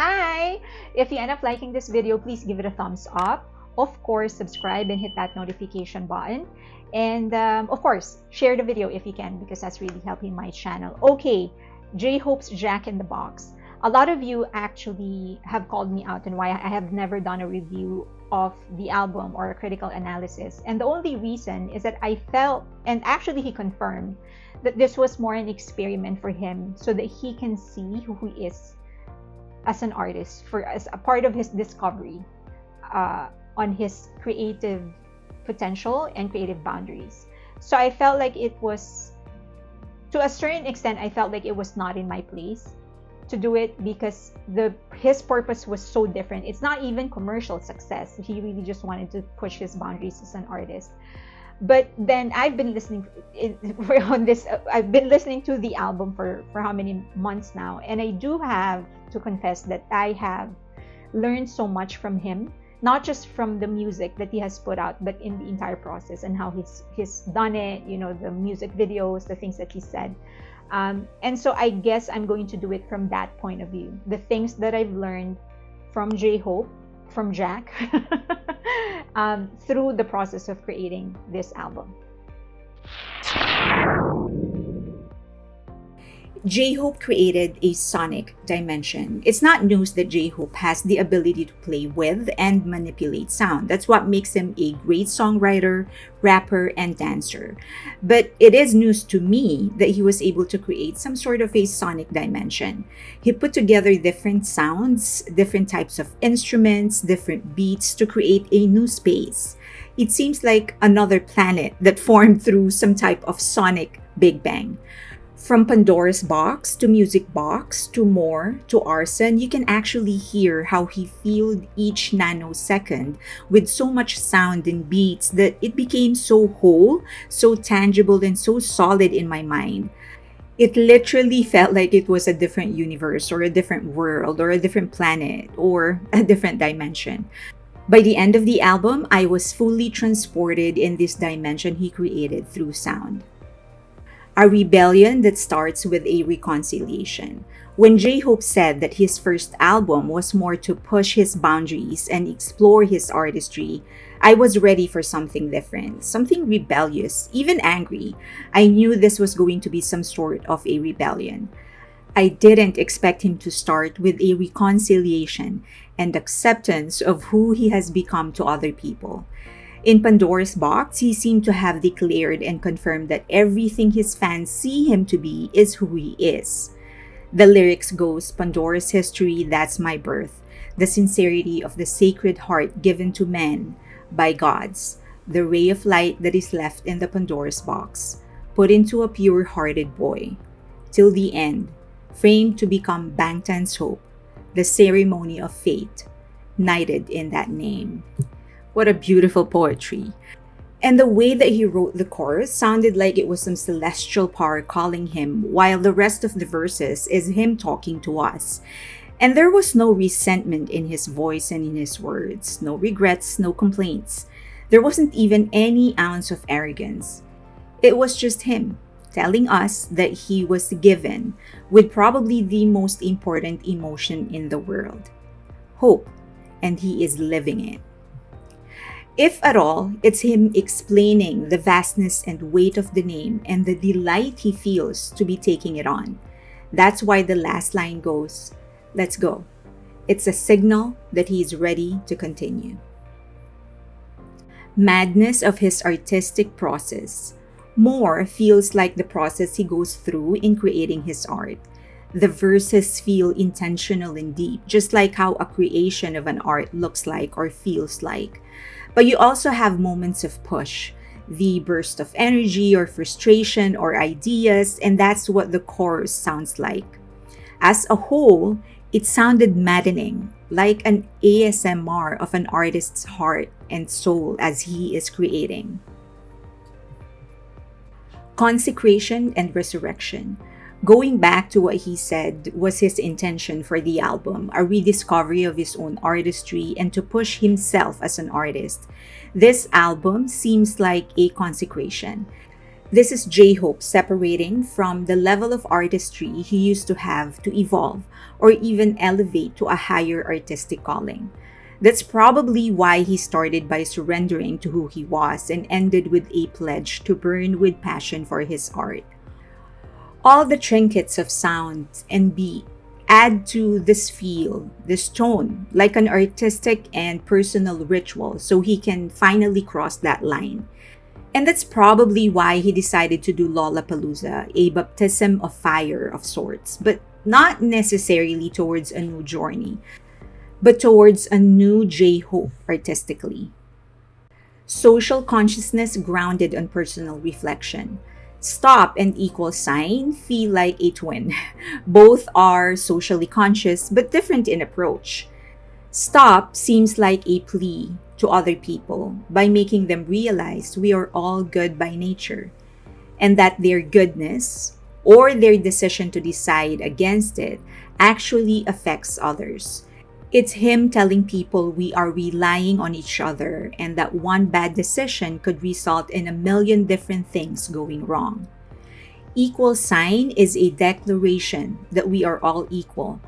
Hi! If you end up liking this video, please give it a thumbs up. Of course, subscribe and hit that notification button. And of course, share the video if you can, because that's really helping my channel. Okay, J-Hope's Jack in the Box. A lot of you actually have called me out on why I have never done a review of the album or a critical analysis. And the only reason is that I felt, and actually he confirmed, that this was more an experiment for him so that he can see who he is as an artist, for as a part of his discovery on his creative potential and creative boundaries. So I felt like it was, to a certain extent, I felt like it was not in my place to do it, because his purpose was so different. It's not even commercial success. He really just wanted to push his boundaries as an artist. But then I've been listening I've been listening to the album for how many months now, and I do have to confess that I have learned so much from him, not just from the music that he has put out, but in the entire process and how he's done it, you know, the music videos, the things that he said. And so I guess I'm going to do it from that point of view. The things that I've learned from J-Hope, from Jack, through the process of creating this album. J-Hope created a sonic dimension. It's not news that J-Hope has the ability to play with and manipulate sound. That's what makes him a great songwriter, rapper, and dancer. But it is news to me that he was able to create some sort of a sonic dimension. He put together different sounds, different types of instruments, different beats to create a new space. It seems like another planet that formed through some type of sonic Big Bang. From Pandora's Box to Music Box to more to Arson, you can actually hear how he filled each nanosecond with so much sound and beats that it became so whole, so tangible, and so solid in my mind. It literally felt like it was a different universe or a different world or a different planet or a different dimension. By the end of the album, I was fully transported in this dimension he created through sound. A rebellion that starts with a reconciliation. When J-Hope said that his first album was more to push his boundaries and explore his artistry, I was ready for something different, something rebellious, even angry. I knew this was going to be some sort of a rebellion. I didn't expect him to start with a reconciliation and acceptance of who he has become to other people. In Pandora's Box, he seemed to have declared and confirmed that everything his fans see him to be is who he is. The lyrics goes, Pandora's history, that's my birth. The sincerity of the sacred heart given to men by gods. The ray of light that is left in the Pandora's box. Put into a pure-hearted boy. Till the end. Framed to become Bangtan's hope. The ceremony of fate. Knighted in that name. What a beautiful poetry. And the way that he wrote the chorus sounded like it was some celestial power calling him, while the rest of the verses is him talking to us. And there was no resentment in his voice and in his words, no regrets, no complaints. There wasn't even any ounce of arrogance. It was just him telling us that he was given with probably the most important emotion in the world, hope, and he is living it. If at all, it's him explaining the vastness and weight of the name and the delight he feels to be taking it on. That's why the last line goes, let's go. It's a signal that he is ready to continue. Madness of his artistic process. More feels like the process he goes through in creating his art. The verses feel intentional and deep, just like how a creation of an art looks like or feels like. But you also have moments of push, the burst of energy or frustration or ideas, and that's what the chorus sounds like. As a whole, it sounded maddening, like an ASMR of an artist's heart and soul as he is creating. Consecration and resurrection. Going back to what he said was his intention for the album, a rediscovery of his own artistry and to push himself as an artist. This album seems like a consecration. This is J-Hope separating from the level of artistry he used to have to evolve or even elevate to a higher artistic calling. That's probably why he started by surrendering to who he was and ended with a pledge to burn with passion for his art. All the trinkets of sound and beat add to this feel, this tone, like an artistic and personal ritual so he can finally cross that line. And that's probably why he decided to do Lollapalooza, a baptism of fire of sorts, but not necessarily towards a new journey, but towards a new J-Hope artistically. Social consciousness grounded on personal reflection. Stop and equal sign feel like a twin. Both are socially conscious but different in approach. Stop seems like a plea to other people by making them realize we are all good by nature and that their goodness or their decision to decide against it actually affects others. It's him telling people we are relying on each other and that one bad decision could result in a million different things going wrong. Equal sign is a declaration that we are all equal.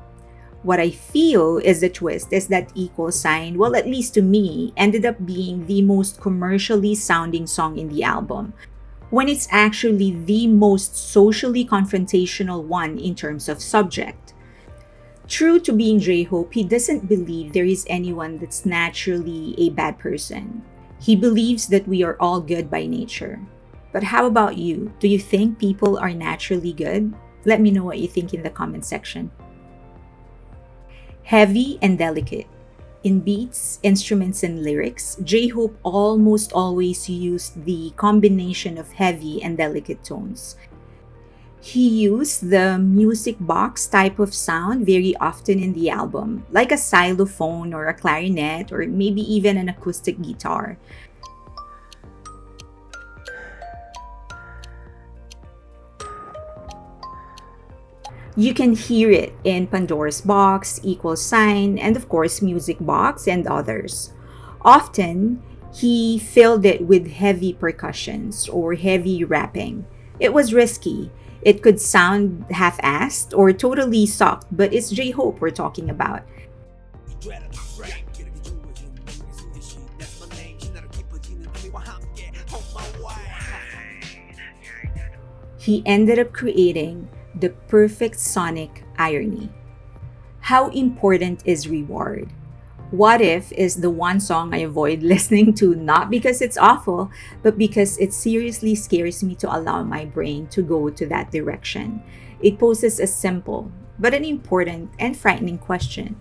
What I feel is the twist is that equal sign, well, at least to me, ended up being the most commercially sounding song in the album, when it's actually the most socially confrontational one in terms of subject. True to being J-Hope, he doesn't believe there is anyone that's naturally a bad person. He believes that we are all good by nature. But how about you? Do you think people are naturally good? Let me know what you think in the comment section. Heavy and delicate. In beats, instruments, and lyrics, J-Hope almost always used the combination of heavy and delicate tones. He used the music box type of sound very often in the album, like a xylophone or a clarinet or maybe even an acoustic guitar. You can hear it in Pandora's Box, Equal Sign, and of course Music Box and others. Often, he filled it with heavy percussions or heavy rapping. It was risky. It could sound half-assed or totally sucked, but it's J-Hope we're talking about. He ended up creating the perfect sonic irony. How important is reward? What If is the one song I avoid listening to, not because it's awful, but because it seriously scares me to allow my brain to go to that direction. It poses a simple, but an important and frightening question.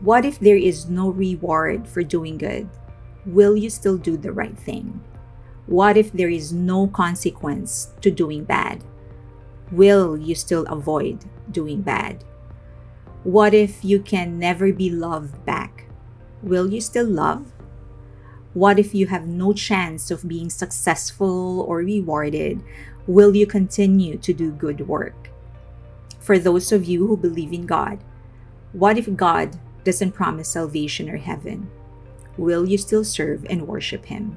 What if there is no reward for doing good? Will you still do the right thing? What if there is no consequence to doing bad? Will you still avoid doing bad? What if you can never be loved back? Will you still love? What if you have no chance of being successful or rewarded? Will you continue to do good work? For those of you who believe in God, what if God doesn't promise salvation or heaven? Will you still serve and worship Him?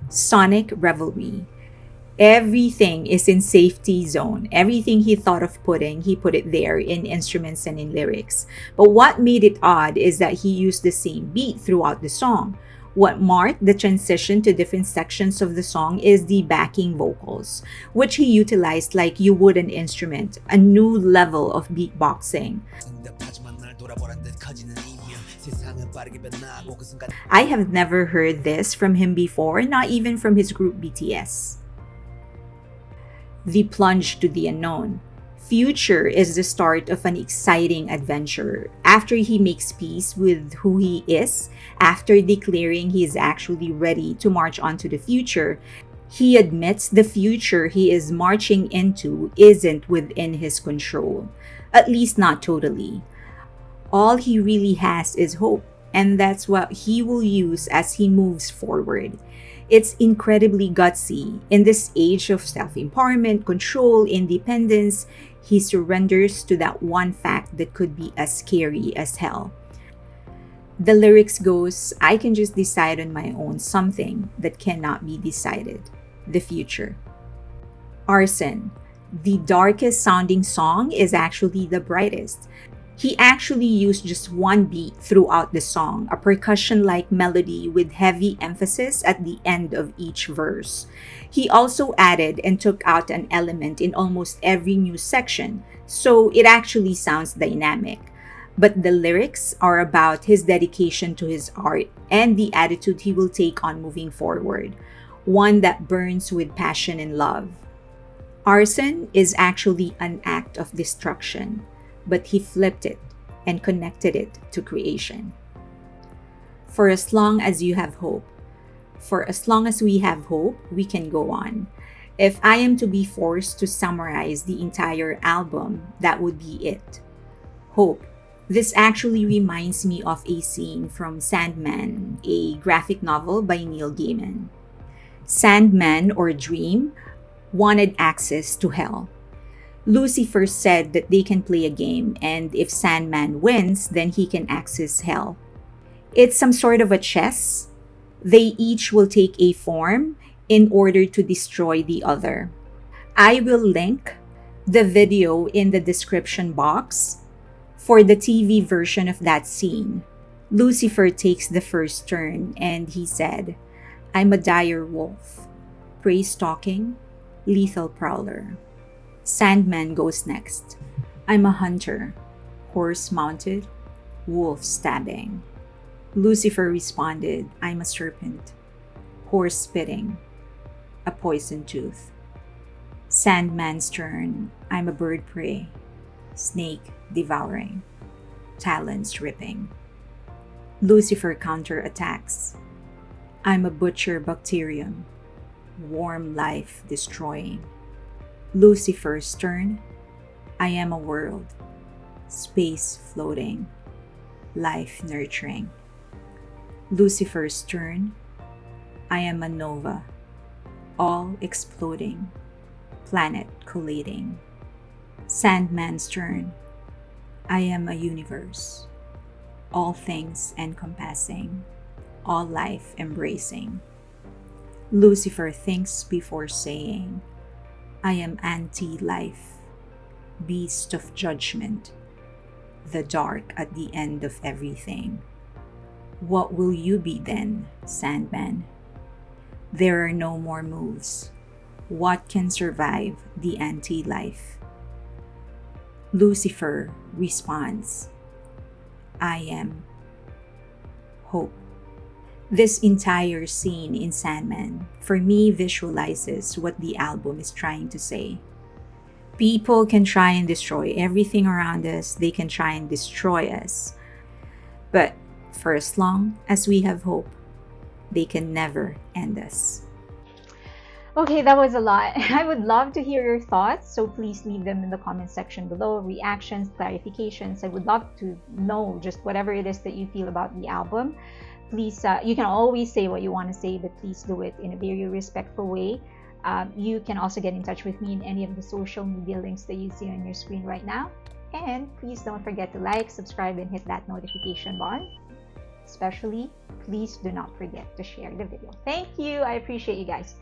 Sonic revelry. Everything is in safety zone. Everything he thought of putting, he put it there in instruments and in lyrics. But what made it odd is that he used the same beat throughout the song. What marked the transition to different sections of the song is the backing vocals, which he utilized like you would an instrument, a new level of beatboxing. I have never heard this from him before, not even from his group BTS. The plunge to the unknown. Future is the start of an exciting adventure. After he makes peace with who he is, after declaring he is actually ready to march on to the future, he admits the future he is marching into isn't within his control, at least not totally. All he really has is hope, and that's what he will use as he moves forward. It's incredibly gutsy. In this age of self-empowerment, control, independence, he surrenders to that one fact that could be as scary as hell. The lyrics goes, I can just decide on my own something that cannot be decided. The future. Arson. The darkest sounding song is actually the brightest. He actually used just one beat throughout the song, a percussion like melody with heavy emphasis at the end of each verse. He also added and took out an element in almost every new section, so it actually sounds dynamic. But the lyrics are about his dedication to his art and the attitude he will take on moving forward, one that burns with passion and love. Arson is actually an act of destruction, but he flipped it and connected it to creation. For as long as you have hope, for as long as we have hope, we can go on. If I am to be forced to summarize the entire album, that would be it. Hope. This actually reminds me of a scene from Sandman, a graphic novel by Neil Gaiman. Sandman, or Dream, wanted access to hell. Lucifer said that they can play a game, and if Sandman wins, then he can access hell. It's some sort of a chess. They each will take a form in order to destroy the other. I will link the video in the description box for the TV version of that scene. Lucifer takes the first turn and he said, I'm a dire wolf, prey stalking, lethal prowler. Sandman goes next. I'm a hunter, horse mounted, wolf stabbing. Lucifer responded, I'm a serpent, horse spitting, a poison tooth. Sandman's turn. I'm a bird prey, snake devouring, talons ripping. Lucifer counterattacks. I'm a butcher bacterium, warm life destroying. Lucifer's turn. I am a world, space floating, life nurturing. Lucifer's turn. I am a nova, all exploding, planet collating. Sandman's turn. I am a universe, all things encompassing, all life embracing. Lucifer thinks before saying, I am anti-life, beast of judgment, the dark at the end of everything. What will you be then, Sandman? There are no more moves. What can survive the anti-life? Lucifer responds, I am hope. This entire scene in Sandman, for me, visualizes what the album is trying to say. People can try and destroy everything around us, they can try and destroy us. But for as long as we have hope, they can never end us. Okay, that was a lot. I would love to hear your thoughts, so please leave them in the comment section below. Reactions, clarifications. I would love to know just whatever it is that you feel about the album. Please, you can always say what you want to say, but please do it in a very respectful way. You can also get in touch with me in any of the social media links that you see on your screen right now. And please don't forget to like, subscribe, and hit that notification button. Especially, please do not forget to share the video. Thank you. I appreciate you guys.